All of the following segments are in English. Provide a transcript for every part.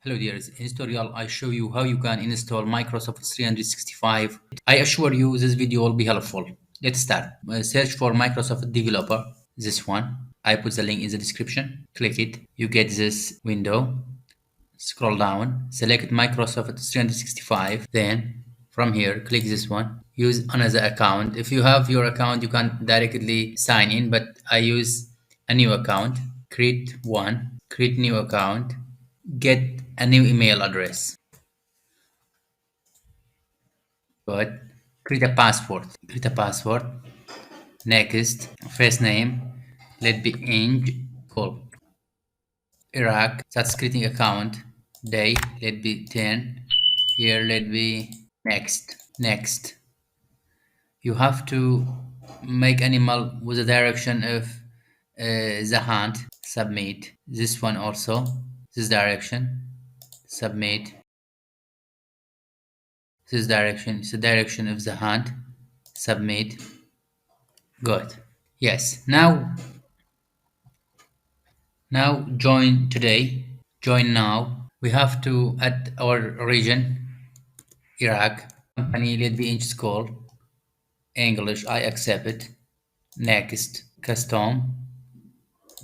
Hello dear, in this tutorial I show you how you can install Microsoft 365. I assure you this video will be helpful. Let's start. Search for Microsoft Developer, this one. I put the link in the description. Click it. You get this window. Scroll down. Select Microsoft 365. Then from here, click this one. Use another account. If you have your account, you can directly sign in, but I use a new account. Create one. Create new account. Get a new email address. Good. Create a password. Create a password. Next. First name. Let be ENG-School. Iraq. That's creating account. Day. Let be 10. Here let be next. Next. You have to make animal with the direction of the hand. Submit. This one also. This direction. Submit. This direction is the direction of the hand. Submit. Good. Yes. Now join today. Join now. We have to add our region, Iraq. Company, let be ENG-School. English, I accept it. Next. Custom.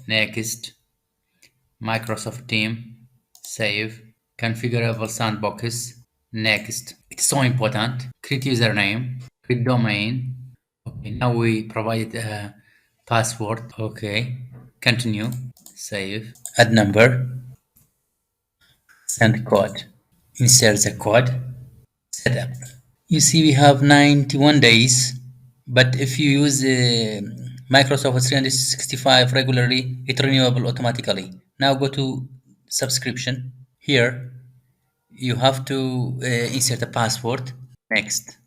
Next. Microsoft Team. Save. Configurable sandboxes. Next. It's so important. Create username. Create domain. Okay, now we provide a password. Okay. Continue. Save. Add number. Send code. Insert the code. Setup. You see we have 91 days, but if you use Microsoft 365 regularly, it's renewable automatically. Now go to subscription. Here you have to insert a password. Next.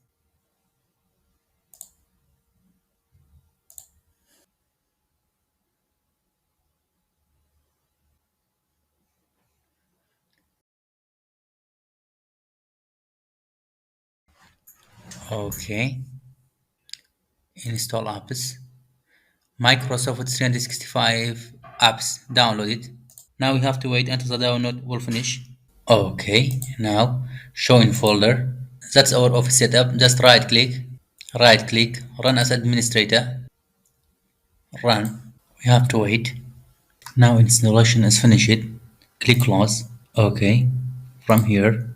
Okay. Install apps. Microsoft 365 apps. Download it. Now we have to wait until the download will finish. Okay, now show in folder. That's our office setup. Just right click, run as administrator, run. We have to wait. Now installation is finished. Click close. Okay, from here,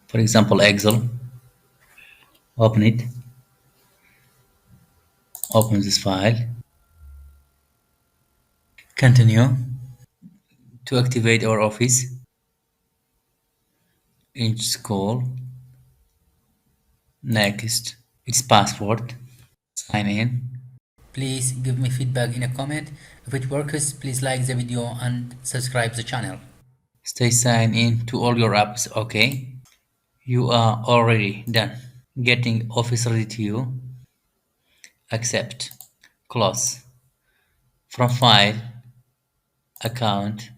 for example, Excel, open it, open this file, continue to activate our office. ENG-School, next, its password, sign in. Please give me feedback in a comment. If it works, please like the video and subscribe the channel. Stay signed in to all your apps. Okay, you are already done. Getting Office ready to you. Accept. Close. From file, account.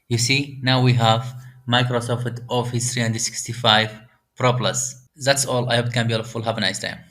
You see, now we have Microsoft Office 365 Pro Plus. That's all. I hope it can be helpful. Have a nice time.